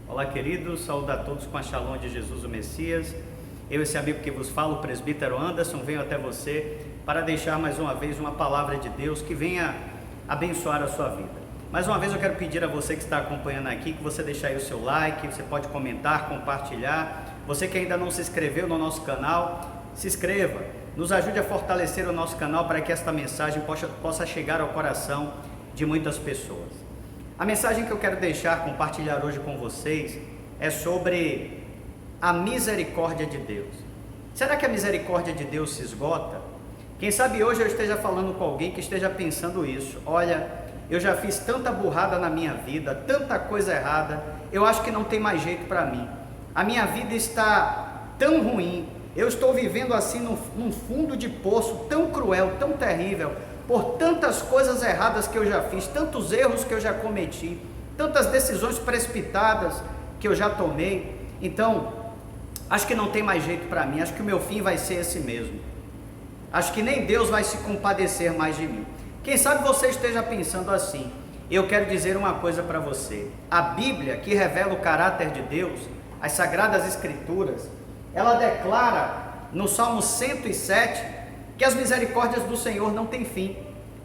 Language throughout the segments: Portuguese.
Olá, queridos, saúdo a todos com a Shalom de Jesus o Messias. Eu, esse amigo que vos falo, o presbítero Anderson, venho até você para deixar mais uma vez uma palavra de Deus que venha abençoar a sua vida. Mais uma vez eu quero pedir a você que está acompanhando aqui, que você deixe aí o seu like, você pode comentar, compartilhar. Você que ainda não se inscreveu no nosso canal, se inscreva, nos ajude a fortalecer o nosso canal para que esta mensagem possa chegar ao coração de muitas pessoas. A mensagem que eu quero deixar, compartilhar hoje com vocês, é sobre a misericórdia de Deus. Será que a misericórdia de Deus se esgota? Quem sabe hoje eu esteja falando com alguém que esteja pensando isso. Olha, eu já fiz tanta burrada na minha vida, tanta coisa errada, eu acho que não tem mais jeito para mim. A minha vida está tão ruim, eu estou vivendo assim num fundo de poço tão cruel, tão terrível, por tantas coisas erradas que eu já fiz, tantos erros que eu já cometi, tantas decisões precipitadas que eu já tomei. Então, acho que não tem mais jeito para mim, acho que o meu fim vai ser esse mesmo. Acho que nem Deus vai se compadecer mais de mim. Quem sabe você esteja pensando assim. Eu quero dizer uma coisa para você. A Bíblia, que revela o caráter de Deus, as Sagradas Escrituras, ela declara no Salmo 107 que as misericórdias do Senhor não têm fim.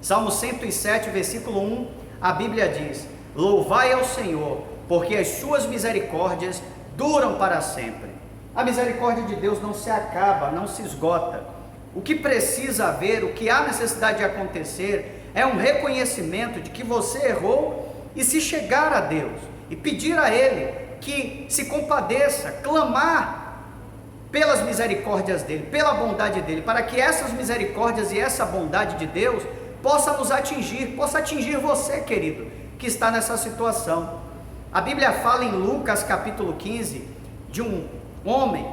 Salmo 107, versículo 1, a Bíblia diz: louvai ao Senhor, porque as suas misericórdias duram para sempre. A misericórdia de Deus não se acaba, não se esgota. O que precisa haver, o que há necessidade de acontecer, é um reconhecimento de que você errou e se chegar a Deus e pedir a Ele que se compadeça, clamar pelas misericórdias dele, pela bondade dele, para que essas misericórdias e essa bondade de Deus possa nos atingir, possa atingir você, querido, que está nessa situação. A Bíblia fala em Lucas capítulo 15 de um homem,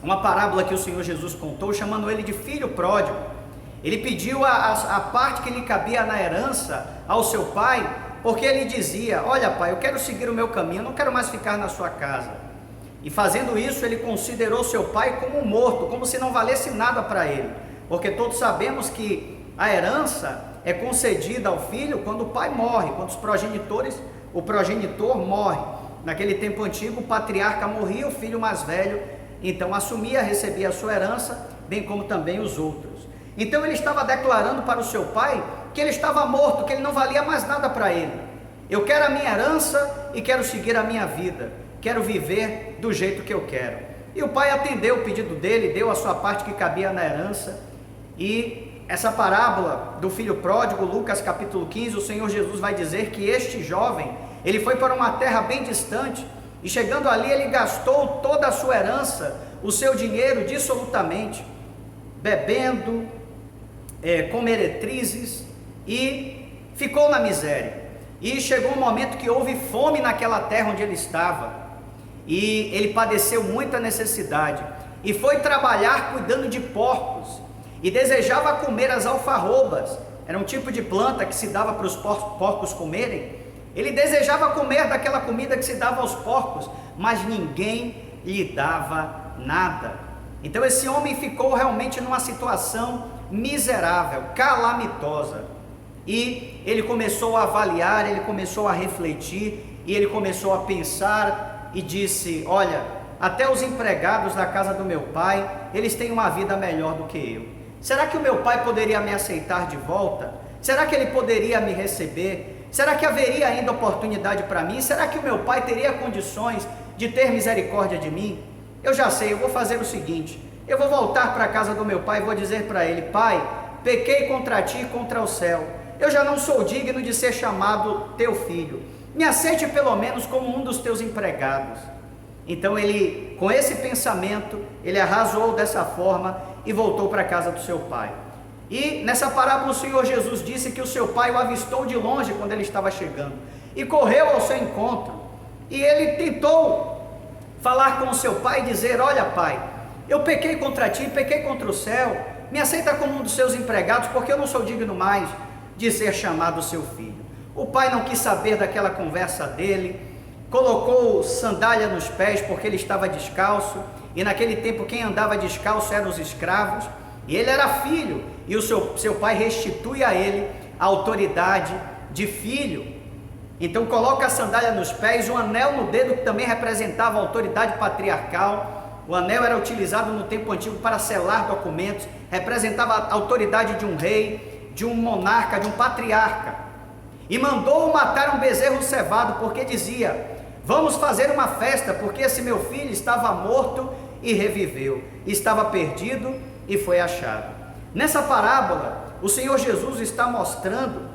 uma parábola que o Senhor Jesus contou, chamando ele de filho pródigo. Ele pediu a parte que lhe cabia na herança ao seu pai, porque ele dizia: olha, pai, eu quero seguir o meu caminho, eu não quero mais ficar na sua casa. E fazendo isso, ele considerou seu pai como morto, como se não valesse nada para ele, porque todos sabemos que a herança é concedida ao filho quando o pai morre, quando o progenitor morre. Naquele tempo antigo, o patriarca morria, o filho mais velho então assumia, recebia a sua herança, bem como também os outros. Então ele estava declarando para o seu pai que ele estava morto, que ele não valia mais nada para ele. Eu quero a minha herança e quero seguir a minha vida, quero viver do jeito que eu quero. E o pai atendeu o pedido dele, deu a sua parte que cabia na herança. E essa parábola do filho pródigo, Lucas capítulo 15, o Senhor Jesus vai dizer que este jovem, ele foi para uma terra bem distante, e chegando ali ele gastou toda a sua herança, o seu dinheiro dissolutamente, bebendo, com meretrizes, e ficou na miséria. E chegou um momento que houve fome naquela terra onde ele estava, e ele padeceu muita necessidade, e foi trabalhar cuidando de porcos, e desejava comer as alfarrobas, era um tipo de planta que se dava para os porcos comerem. Ele desejava comer daquela comida que se dava aos porcos, mas ninguém lhe dava nada. Então esse homem ficou realmente numa situação miserável, calamitosa, e ele começou a avaliar, ele começou a refletir, e ele começou a pensar e disse: olha, até os empregados da casa do meu pai, eles têm uma vida melhor do que eu. Será que o meu pai poderia me aceitar de volta? Será que ele poderia me receber? Será que haveria ainda oportunidade para mim? Será que o meu pai teria condições de ter misericórdia de mim? Eu já sei, eu vou fazer o seguinte: eu vou voltar para a casa do meu pai e vou dizer para ele: pai, pequei contra ti e contra o céu, eu já não sou digno de ser chamado teu filho, me aceite pelo menos como um dos teus empregados. Então ele, com esse pensamento, ele arrasou dessa forma e voltou para a casa do seu pai. E nessa parábola o Senhor Jesus disse que o seu pai o avistou de longe quando ele estava chegando, e correu ao seu encontro, e ele tentou falar com o seu pai e dizer: olha, pai, eu pequei contra ti, pequei contra o céu, me aceita como um dos seus empregados, porque eu não sou digno mais de ser chamado seu filho. O pai não quis saber daquela conversa dele, colocou sandália nos pés porque ele estava descalço, e naquele tempo quem andava descalço eram os escravos, e ele era filho, e o seu pai restitui a ele a autoridade de filho. Então coloca a sandália nos pés, um anel no dedo, que também representava a autoridade patriarcal. O anel era utilizado no tempo antigo para selar documentos, representava a autoridade de um rei, de um monarca, de um patriarca. E mandou matar um bezerro cevado, porque dizia: vamos fazer uma festa, porque esse meu filho estava morto e reviveu, estava perdido e foi achado. Nessa parábola, o Senhor Jesus está mostrando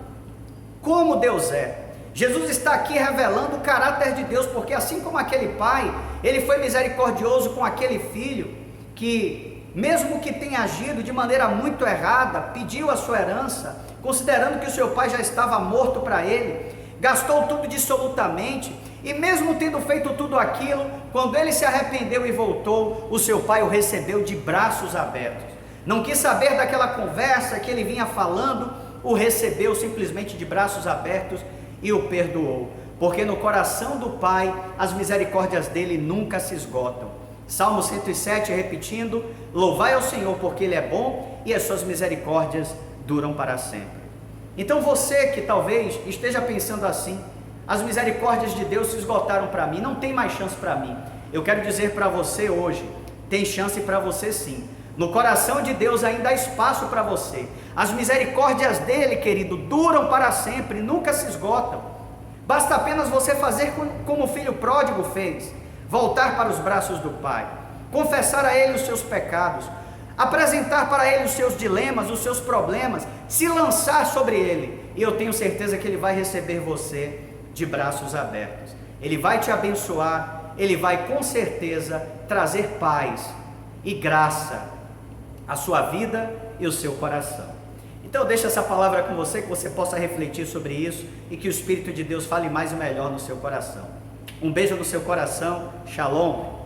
como Deus é. Jesus está aqui revelando o caráter de Deus, porque assim como aquele pai, ele foi misericordioso com aquele filho, que mesmo que tenha agido de maneira muito errada, pediu a sua herança, considerando que o seu pai já estava morto para ele, gastou tudo dissolutamente, e mesmo tendo feito tudo aquilo, quando ele se arrependeu e voltou, o seu pai o recebeu de braços abertos. Não quis saber daquela conversa que ele vinha falando, o recebeu simplesmente de braços abertos e o perdoou, porque no coração do Pai as misericórdias dele nunca se esgotam. Salmo 107, repetindo: louvai ao Senhor porque Ele é bom e as suas misericórdias duram para sempre. Então você que talvez esteja pensando assim: as misericórdias de Deus se esgotaram para mim, não tem mais chance para mim. Eu quero dizer para você hoje: tem chance para você sim. No coração de Deus ainda há espaço para você. As misericórdias dele, querido, duram para sempre, nunca se esgotam. Basta apenas você fazer como o filho pródigo fez: voltar para os braços do Pai, confessar a Ele os seus pecados, apresentar para Ele os seus dilemas, os seus problemas, se lançar sobre Ele, e eu tenho certeza que Ele vai receber você de braços abertos. Ele vai te abençoar, Ele vai com certeza trazer paz e graça à sua vida e ao seu coração. Então eu deixo essa palavra com você, que você possa refletir sobre isso e que o Espírito de Deus fale mais e melhor no seu coração. Um beijo no seu coração, Shalom.